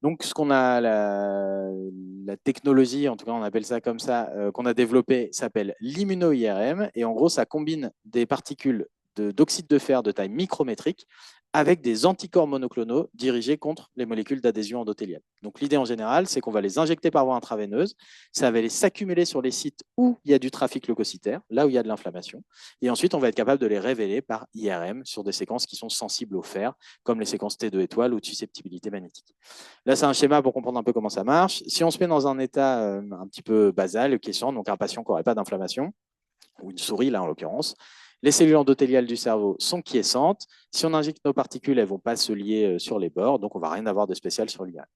Donc, ce qu'on a, la technologie, en tout cas, on appelle ça comme ça, qu'on a développée, s'appelle l'immuno-IRM. Et en gros, ça combine des particules d'oxyde de fer de taille micrométrique avec des anticorps monoclonaux dirigés contre les molécules d'adhésion endothéliale. Donc, l'idée en général, c'est qu'on va les injecter par voie intraveineuse. Ça va les s'accumuler sur les sites où il y a du trafic leucocytaire, là où il y a de l'inflammation. Et ensuite, on va être capable de les révéler par IRM sur des séquences qui sont sensibles au fer, comme les séquences T2 étoiles ou de susceptibilité magnétique. Là, c'est un schéma pour comprendre un peu comment ça marche. Si on se met dans un état un petit peu basal, quiescent, donc un patient qui n'aurait pas d'inflammation, ou une souris là en l'occurrence, les cellules endothéliales du cerveau sont quiescentes. Si on injecte nos particules, elles ne vont pas se lier sur les bords, donc on ne va rien avoir de spécial sur l'IA.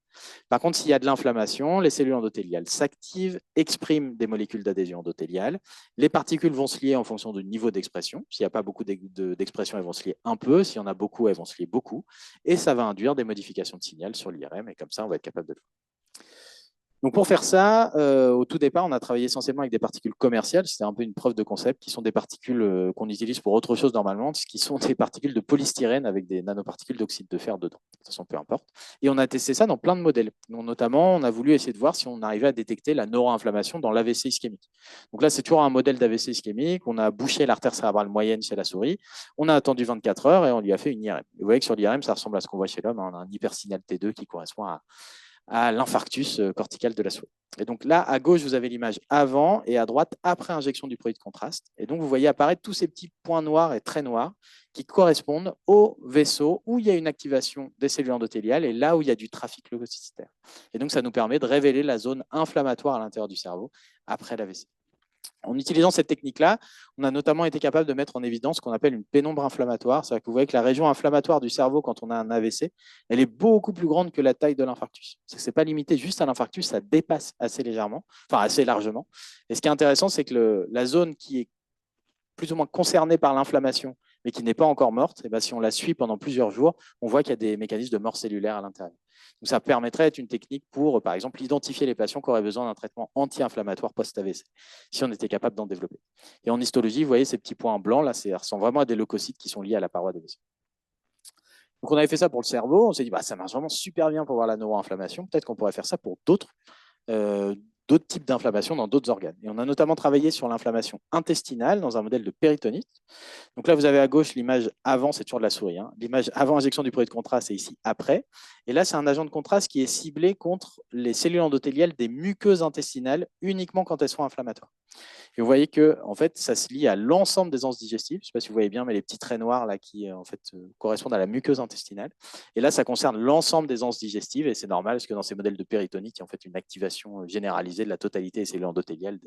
Par contre, s'il y a de l'inflammation, les cellules endothéliales s'activent, expriment des molécules d'adhésion endothéliale. Les particules vont se lier en fonction du niveau d'expression. S'il n'y a pas beaucoup d'expression, elles vont se lier un peu. S'il y en a beaucoup, elles vont se lier beaucoup. Et ça va induire des modifications de signal sur l'IRM. Et comme ça, on va être capable de le voir. Donc pour faire ça, au tout départ, on a travaillé essentiellement avec des particules commerciales. C'était un peu une preuve de concept, qui sont des particules qu'on utilise pour autre chose normalement, qui sont des particules de polystyrène avec des nanoparticules d'oxyde de fer dedans. De toute façon, peu importe. Et on a testé ça dans plein de modèles. Donc, notamment, on a voulu essayer de voir si on arrivait à détecter la neuroinflammation dans l'AVC ischémique. Donc là, c'est toujours un modèle d'AVC ischémique. On a bouché l'artère cérébrale moyenne chez la souris. On a attendu 24 heures et on lui a fait une IRM. Et vous voyez que sur l'IRM, ça ressemble à ce qu'on voit chez l'homme. On a un hypersignal T2 qui correspond à l'infarctus cortical de la souris. Et donc là, à gauche, vous avez l'image avant et à droite, après injection du produit de contraste. Et donc, vous voyez apparaître tous ces petits points noirs et très noirs qui correspondent au vaisseau où il y a une activation des cellules endothéliales et là où il y a du trafic leucocytaire. Et donc, ça nous permet de révéler la zone inflammatoire à l'intérieur du cerveau après l'AVC. En utilisant cette technique-là, on a notamment été capable de mettre en évidence ce qu'on appelle une pénombre inflammatoire. C'est-à-dire que vous voyez que la région inflammatoire du cerveau, quand on a un AVC, elle est beaucoup plus grande que la taille de l'infarctus. Ce n'est pas limité juste à l'infarctus, ça dépasse assez légèrement, enfin assez largement. Et ce qui est intéressant, c'est que la zone qui est plus ou moins concernée par l'inflammation, mais qui n'est pas encore morte, et bien, si on la suit pendant plusieurs jours, on voit qu'il y a des mécanismes de mort cellulaire à l'intérieur. Donc, ça permettrait d'être une technique pour, par exemple, identifier les patients qui auraient besoin d'un traitement anti-inflammatoire post-AVC, si on était capable d'en développer. Et en histologie, vous voyez ces petits points blancs, là, ça ressemble vraiment à des leucocytes qui sont liés à la paroi des vaisseaux. Donc, on avait fait ça pour le cerveau. On s'est dit, bah, ça marche vraiment super bien pour voir la neuroinflammation. Peut-être qu'on pourrait faire ça pour d'autres types d'inflammation dans d'autres organes. Et on a notamment travaillé sur l'inflammation intestinale dans un modèle de péritonite. Donc là, vous avez à gauche l'image avant, c'est toujours de la souris. Hein. L'image avant injection du produit de contraste, c'est ici après. Et là, c'est un agent de contraste qui est ciblé contre les cellules endothéliales des muqueuses intestinales uniquement quand elles sont inflammatoires. Et vous voyez que en fait, ça se lie à l'ensemble des anses digestives. Je ne sais pas si vous voyez bien, mais les petits traits noirs là qui en fait correspondent à la muqueuse intestinale. Et là, ça concerne l'ensemble des anses digestives et c'est normal parce que dans ces modèles de péritonite, il y a en fait une activation généralisée de la totalité des cellules endothéliales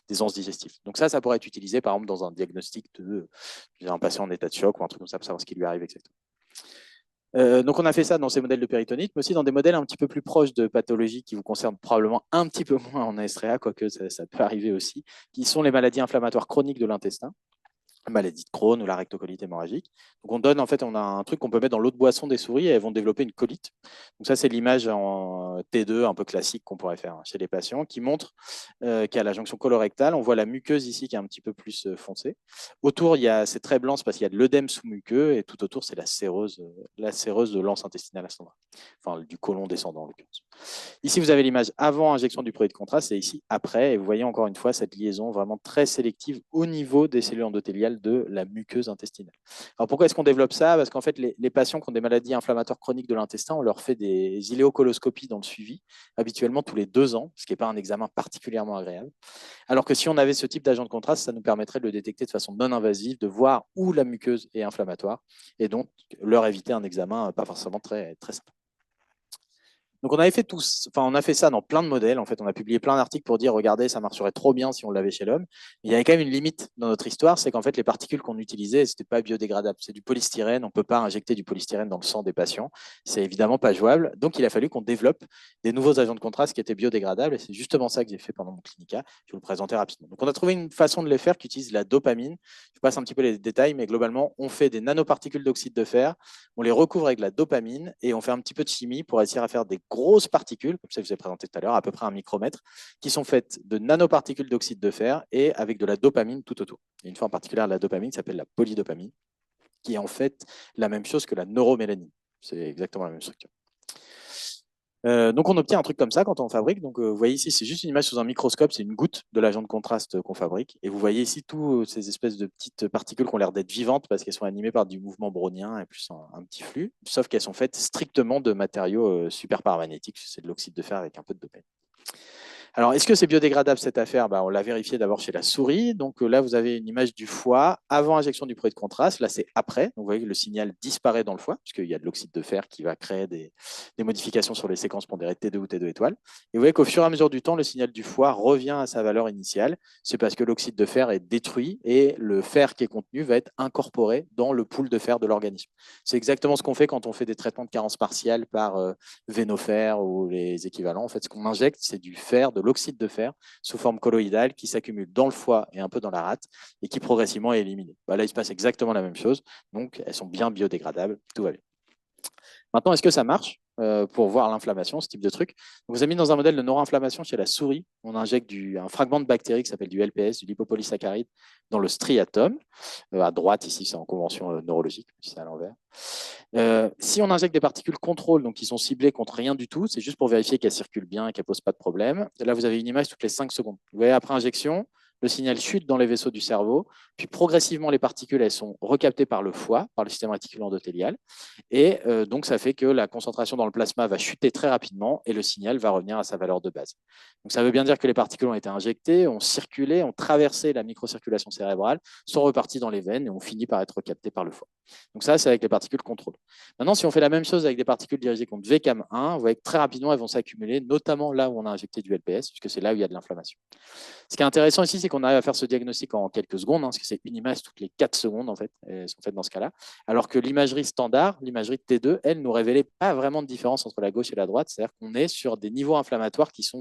des anses digestives. Donc ça pourrait être utilisé par exemple dans un diagnostic d'un patient en état de choc ou un truc comme ça pour savoir ce qui lui arrive exactement. Donc on a fait ça dans ces modèles de péritonite, mais aussi dans des modèles un petit peu plus proches de pathologies qui vous concernent probablement un petit peu moins en ASTREA, quoique ça peut arriver aussi, qui sont les maladies inflammatoires chroniques de l'intestin, la maladie de Crohn ou la rectocolite hémorragique. Donc on a un truc qu'on peut mettre dans l'eau de boisson des souris et elles vont développer une colite. Donc ça c'est l'image T2 un peu classique qu'on pourrait faire chez les patients, qui montre qu'il y a la jonction colorectale. On voit la muqueuse ici qui est un petit peu plus foncée. Autour, c'est très blanc, c'est parce qu'il y a de l'œdème sous-muqueux, et tout autour, c'est la séreuse de l'anse intestinale ascendant, enfin du côlon descendant en l'occurrence. Ici, vous avez l'image avant injection du produit de contraste et ici après. Et vous voyez encore une fois cette liaison vraiment très sélective au niveau des cellules endothéliales de la muqueuse intestinale. Alors pourquoi est-ce qu'on développe ça? Parce qu'en fait, les patients qui ont des maladies inflammatoires chroniques de l'intestin, on leur fait des iléocoloscopies dans le suivi, habituellement tous les 2 ans, ce qui n'est pas un examen particulièrement agréable. Alors que si on avait ce type d'agent de contraste, ça nous permettrait de le détecter de façon non invasive, de voir où la muqueuse est inflammatoire et donc leur éviter un examen pas forcément très, très simple. Donc on avait fait on a fait ça dans plein de modèles. En fait, on a publié plein d'articles pour dire regardez, ça marcherait trop bien si on l'avait chez l'homme. Mais il y avait quand même une limite dans notre histoire, c'est qu'en fait les particules qu'on utilisait, c'était pas biodégradable. C'est du polystyrène. On peut pas injecter du polystyrène dans le sang des patients. C'est évidemment pas jouable. Donc il a fallu qu'on développe des nouveaux agents de contraste qui étaient biodégradables. Et c'est justement ça que j'ai fait pendant mon clinica. Je vais vous le présenter rapidement. Donc on a trouvé une façon de les faire qui utilise la dopamine. Je passe un petit peu les détails, mais globalement, on fait des nanoparticules d'oxyde de fer, on les recouvre avec la dopamine et on fait un petit peu de chimie pour essayer à faire des grosses particules, comme ça je vous ai présenté tout à l'heure, à peu près 1 micromètre, qui sont faites de nanoparticules d'oxyde de fer et avec de la dopamine tout autour. Il y a une forme particulière de la dopamine qui s'appelle la polydopamine, qui est en fait la même chose que la neuromélanine. C'est exactement la même structure. Donc on obtient un truc comme ça quand on fabrique. Donc vous voyez ici, c'est juste une image sous un microscope, c'est une goutte de l'agent de contraste qu'on fabrique. Et vous voyez ici toutes ces espèces de petites particules qui ont l'air d'être vivantes parce qu'elles sont animées par du mouvement brownien et plus un petit flux, sauf qu'elles sont faites strictement de matériaux super paramagnétiques, c'est de l'oxyde de fer avec un peu de dopamine. Alors, est-ce que c'est biodégradable cette affaire? On l'a vérifié d'abord chez la souris. Donc là, vous avez une image du foie avant injection du produit de contraste. Là, c'est après. Donc, vous voyez que le signal disparaît dans le foie, puisqu'il y a de l'oxyde de fer qui va créer des modifications sur les séquences pondérées T2 ou T2 étoiles. Et vous voyez qu'au fur et à mesure du temps, le signal du foie revient à sa valeur initiale. C'est parce que l'oxyde de fer est détruit et le fer qui est contenu va être incorporé dans le pool de fer de l'organisme. C'est exactement ce qu'on fait quand on fait des traitements de carence partielle par Vénofer ou les équivalents. En fait, ce qu'on injecte, c'est du fer, de l'oxyde de fer sous forme colloïdale qui s'accumule dans le foie et un peu dans la rate et qui progressivement est éliminé. Là, il se passe exactement la même chose. Donc, elles sont bien biodégradables. Tout va bien. Maintenant, est-ce que ça marche pour voir l'inflammation, ce type de truc? Donc, vous avez mis dans un modèle de neuroinflammation chez la souris. On injecte un fragment de bactérie qui s'appelle du LPS, du lipopolysaccharide, dans le striatum. À droite, ici, c'est en convention neurologique, c'est à l'envers. Si on injecte des particules contrôle, donc qui sont ciblées contre rien du tout, c'est juste pour vérifier qu'elles circulent bien et qu'elles ne posent pas de problème. Là, vous avez une image toutes les 5 secondes. Vous voyez, après injection, le signal chute dans les vaisseaux du cerveau, puis progressivement, les particules elles sont recaptées par le foie, par le système réticulé endothélial, et donc ça fait que la concentration dans le plasma va chuter très rapidement et le signal va revenir à sa valeur de base. Donc ça veut bien dire que les particules ont été injectées, ont circulé, ont traversé la microcirculation cérébrale, sont reparties dans les veines et ont fini par être recaptées par le foie. Donc ça, c'est avec les particules contrôle. Maintenant, si on fait la même chose avec des particules dirigées contre VCAM1, vous voyez que très rapidement, elles vont s'accumuler, notamment là où on a injecté du LPS, puisque c'est là où il y a de l'inflammation. Ce qui est intéressant ici, c'est qu'on arrive à faire ce diagnostic en quelques secondes, parce que c'est une image toutes les 4 secondes, en fait, elles sont faites dans ce cas-là. Alors que l'imagerie standard, l'imagerie de T2, elle ne nous révélait pas vraiment de différence entre la gauche et la droite, c'est-à-dire qu'on est sur des niveaux inflammatoires qui sont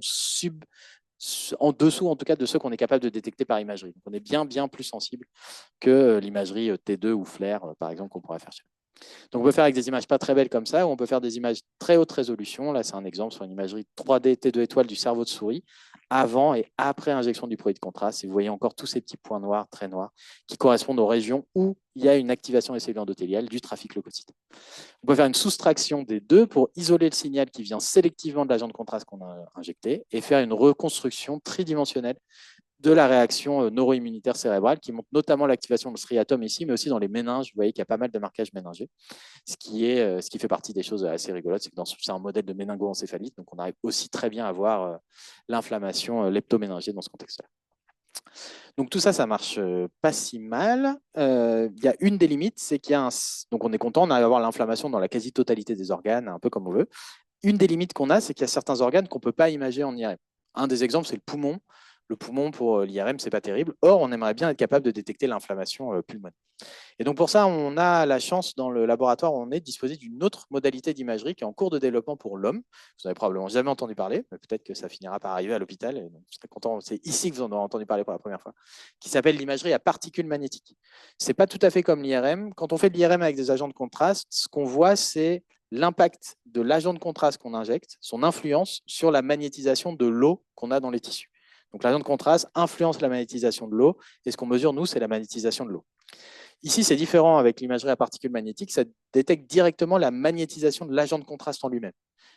en dessous, en tout cas, de ceux qu'on est capable de détecter par imagerie. Donc, on est bien, bien plus sensible que l'imagerie T2 ou FLAIR, par exemple, qu'on pourrait faire chez nous. Donc, on peut faire avec des images pas très belles comme ça, ou on peut faire des images très haute résolution. Là, c'est un exemple sur une imagerie 3D T2 étoile du cerveau de souris, avant et après injection du produit de contraste. Et vous voyez encore tous ces petits points noirs, très noirs, qui correspondent aux régions où il y a une activation des cellules endothéliales du trafic leucocyte. On peut faire une soustraction des deux pour isoler le signal qui vient sélectivement de l'agent de contraste qu'on a injecté et faire une reconstruction tridimensionnelle de la réaction neuro-immunitaire cérébrale qui montre notamment l'activation de striatum ici, mais aussi dans les méninges. Vous voyez qu'il y a pas mal de marquages méningés, ce qui fait partie des choses assez rigolotes. C'est que c'est un modèle de méningo-encéphalite, donc on arrive aussi très bien à voir l'inflammation leptoméningée dans ce contexte-là. Donc tout ça, ça marche pas si mal. Il y a une des limites, c'est qu'il y a donc on est content, on arrive à avoir l'inflammation dans la quasi-totalité des organes, un peu comme on veut. Une des limites qu'on a, c'est qu'il y a certains organes qu'on ne peut pas imager en IRM. Un des exemples, c'est le poumon. Le poumon, pour l'IRM, ce n'est pas terrible. Or, on aimerait bien être capable de détecter l'inflammation pulmonaire. Et donc, pour ça, on a la chance dans le laboratoire où on est de disposer d'une autre modalité d'imagerie qui est en cours de développement pour l'homme. Vous n'avez probablement jamais entendu parler, mais peut-être que ça finira par arriver à l'hôpital. Et donc, je serais content, c'est ici que vous en aurez entendu parler pour la première fois, qui s'appelle l'imagerie à particules magnétiques. Ce n'est pas tout à fait comme l'IRM. Quand on fait de l'IRM avec des agents de contraste, ce qu'on voit, c'est l'impact de l'agent de contraste qu'on injecte, son influence sur la magnétisation de l'eau qu'on a dans les tissus. Donc l'agent de contraste influence la magnétisation de l'eau, et ce qu'on mesure, nous, c'est la magnétisation de l'eau. Ici, c'est différent avec l'imagerie à particules magnétiques, ça détecte directement la magnétisation de l'agent de contraste en lui-même.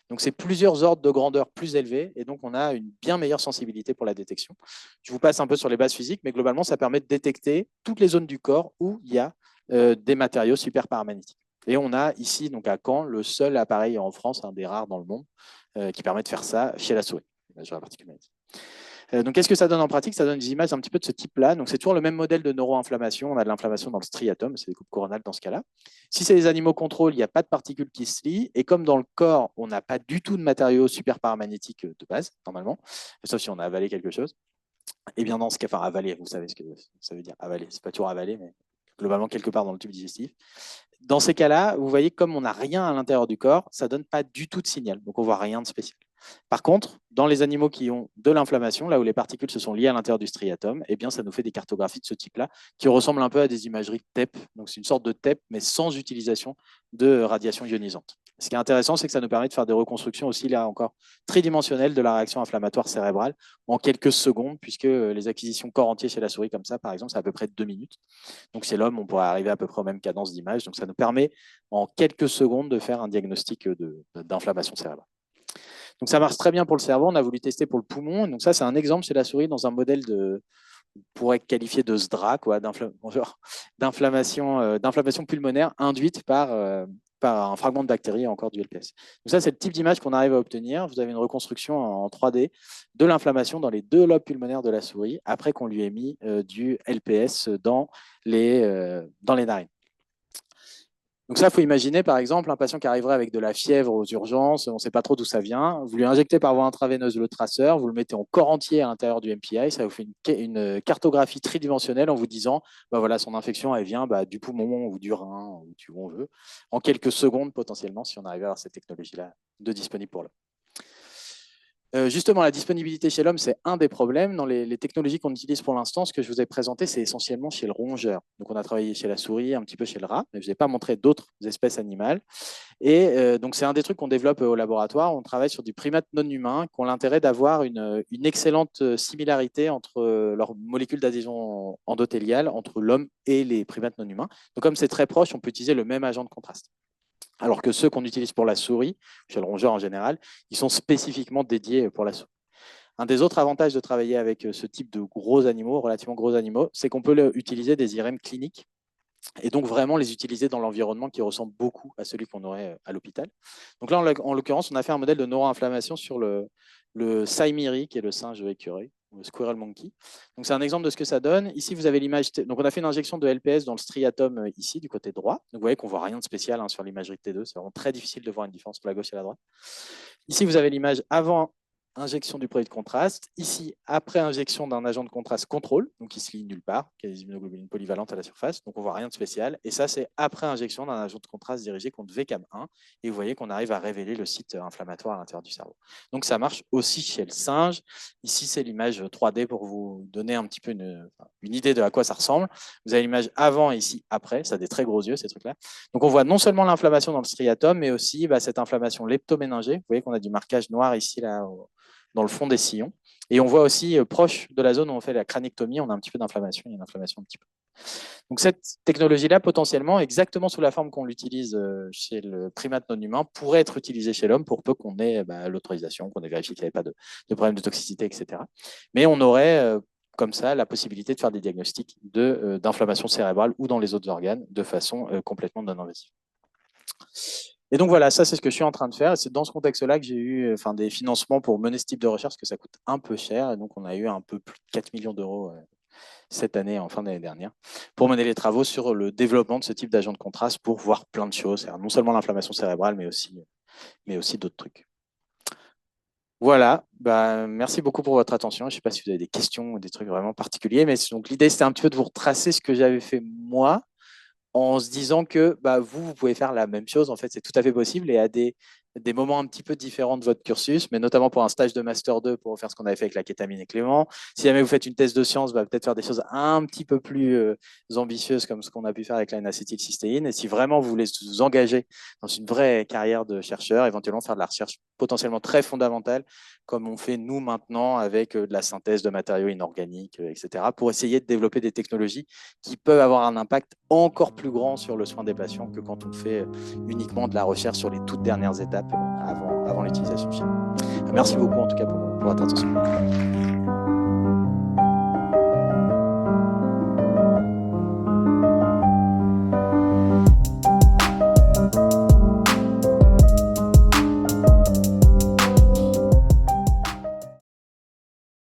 Donc, c'est plusieurs ordres de grandeur plus élevés, et donc on a une bien meilleure sensibilité pour la détection. Je vous passe un peu sur les bases physiques, mais globalement, ça permet de détecter toutes les zones du corps où il y a des matériaux super paramagnétiques. Et on a ici, donc à Caen, le seul appareil en France, un des rares dans le monde, qui permet de faire ça chez la souris, l'imagerie à particules magnétiques. Donc, qu'est-ce que ça donne en pratique? Ça donne des images un petit peu de ce type-là. Donc, c'est toujours le même modèle de neuroinflammation. On a de l'inflammation dans le striatum, c'est des coupes coronales dans ce cas-là. Si c'est des animaux contrôle, il n'y a pas de particules qui se lient. Et comme dans le corps, on n'a pas du tout de matériaux super paramagnétiques de base, normalement, sauf si on a avalé quelque chose. Et bien dans ce cas, enfin avaler, vous savez ce que ça veut dire, avaler. C'est pas toujours avaler, mais globalement quelque part dans le tube digestif. Dans ces cas-là, vous voyez, comme on n'a rien à l'intérieur du corps, ça ne donne pas du tout de signal. Donc, on ne voit rien de spécial. Par contre, dans les animaux qui ont de l'inflammation, là où les particules se sont liées à l'intérieur du striatum, eh bien, ça nous fait des cartographies de ce type-là qui ressemblent un peu à des imageries TEP. Donc, c'est une sorte de TEP, mais sans utilisation de radiation ionisante. Ce qui est intéressant, c'est que ça nous permet de faire des reconstructions aussi, là encore, tridimensionnelles de la réaction inflammatoire cérébrale en quelques secondes, puisque les acquisitions corps entier chez la souris, comme ça, par exemple, c'est à peu près 2 minutes. Donc, chez l'homme, on pourrait arriver à peu près aux mêmes cadences d'image. Donc, ça nous permet en quelques secondes de faire un diagnostic d'inflammation cérébrale. Donc, ça marche très bien pour le cerveau. On a voulu tester pour le poumon. Donc, ça, c'est un exemple chez la souris dans un modèle on pourrait qualifier de SDRA, d'inflammation pulmonaire induite par un fragment de bactérie, encore du LPS. Donc ça, c'est le type d'image qu'on arrive à obtenir. Vous avez une reconstruction en 3D de l'inflammation dans les 2 lobes pulmonaires de la souris après qu'on lui ait mis du LPS dans les narines. Donc ça, il faut imaginer, par exemple, un patient qui arriverait avec de la fièvre aux urgences, on ne sait pas trop d'où ça vient, vous lui injectez par voie intraveineuse le traceur, vous le mettez en corps entier à l'intérieur du MPI, ça vous fait une cartographie tridimensionnelle en vous disant, bah voilà, son infection, elle vient du poumon ou du rein, ou où on veut, en quelques secondes potentiellement, si on arrive à avoir cette technologie-là de disponible pour l'homme. Justement, la disponibilité chez l'homme, c'est un des problèmes. Dans les technologies qu'on utilise pour l'instant, ce que je vous ai présenté, c'est essentiellement chez le rongeur. Donc, on a travaillé chez la souris, un petit peu chez le rat, mais je ne vous ai pas montré d'autres espèces animales. Et donc, c'est un des trucs qu'on développe au laboratoire. On travaille sur du primate non humain qui ont l'intérêt d'avoir une excellente similarité entre leurs molécules d'adhésion endothéliale, entre l'homme et les primates non humains. Donc, comme c'est très proche, on peut utiliser le même agent de contraste. Alors que ceux qu'on utilise pour la souris, chez le rongeur en général, ils sont spécifiquement dédiés pour la souris. Un des autres avantages de travailler avec ce type de gros animaux, relativement gros animaux, c'est qu'on peut utiliser des IRM cliniques et donc vraiment les utiliser dans l'environnement qui ressemble beaucoup à celui qu'on aurait à l'hôpital. Donc là, en l'occurrence, on a fait un modèle de neuroinflammation sur le saimiri, qui est le singe écureuil, le squirrel monkey. Donc c'est un exemple de ce que ça donne. Ici, vous avez l'image. Donc on a fait une injection de LPS dans le striatum ici, du côté droit. Donc vous voyez qu'on ne voit rien de spécial sur l'imagerie de T2. C'est vraiment très difficile de voir une différence entre la gauche et la droite. Ici, vous avez l'image avant injection du produit de contraste. Ici, après injection d'un agent de contraste contrôle, donc qui se lie nulle part, qui a des immunoglobulines polyvalentes à la surface, donc on ne voit rien de spécial. Et ça, c'est après injection d'un agent de contraste dirigé contre VCAM1. Et vous voyez qu'on arrive à révéler le site inflammatoire à l'intérieur du cerveau. Donc ça marche aussi chez le singe. Ici, c'est l'image 3D pour vous donner un petit peu une idée de à quoi ça ressemble. Vous avez l'image avant et ici après. Ça a des très gros yeux, ces trucs-là. Donc on voit non seulement l'inflammation dans le striatum, mais aussi cette inflammation leptoméningée. Vous voyez qu'on a du marquage noir ici, là, dans le fond des sillons. Et on voit aussi, proche de la zone où on fait la crânectomie, on a un petit peu d'inflammation, il y a une inflammation un petit peu. Donc cette technologie-là, potentiellement, exactement sous la forme qu'on l'utilise chez le primate non humain, pourrait être utilisée chez l'homme pour peu qu'on ait l'autorisation, qu'on ait vérifié qu'il n'y avait pas de problème de toxicité, etc. Mais on aurait comme ça la possibilité de faire des diagnostics d'inflammation cérébrale ou dans les autres organes de façon complètement non invasive. Et donc voilà, ça c'est ce que je suis en train de faire. C'est dans ce contexte-là que j'ai eu des financements pour mener ce type de recherche, parce que ça coûte un peu cher. Et donc on a eu un peu plus de 4 millions d'euros cette année, en fin d'année dernière, pour mener les travaux sur le développement de ce type d'agent de contraste pour voir plein de choses. Non seulement l'inflammation cérébrale, mais aussi d'autres trucs. Voilà, merci beaucoup pour votre attention. Je ne sais pas si vous avez des questions ou des trucs vraiment particuliers, mais donc l'idée c'était un petit peu de vous retracer ce que j'avais fait moi, en se disant que vous pouvez faire la même chose, en fait, c'est tout à fait possible et à des des moments un petit peu différents de votre cursus, mais notamment pour un stage de Master 2 pour faire ce qu'on avait fait avec la kétamine et Clément. Si jamais vous faites une thèse de sciences, peut-être faire des choses un petit peu plus ambitieuses comme ce qu'on a pu faire avec la N-acétylcystéine. Et si vraiment vous voulez vous engager dans une vraie carrière de chercheur, éventuellement faire de la recherche potentiellement très fondamentale, comme on fait nous maintenant avec de la synthèse de matériaux inorganiques, etc., pour essayer de développer des technologies qui peuvent avoir un impact encore plus grand sur le soin des patients que quand on fait uniquement de la recherche sur les toutes dernières étapes avant l'utilisation chimique. Merci beaucoup en tout cas pour votre attention.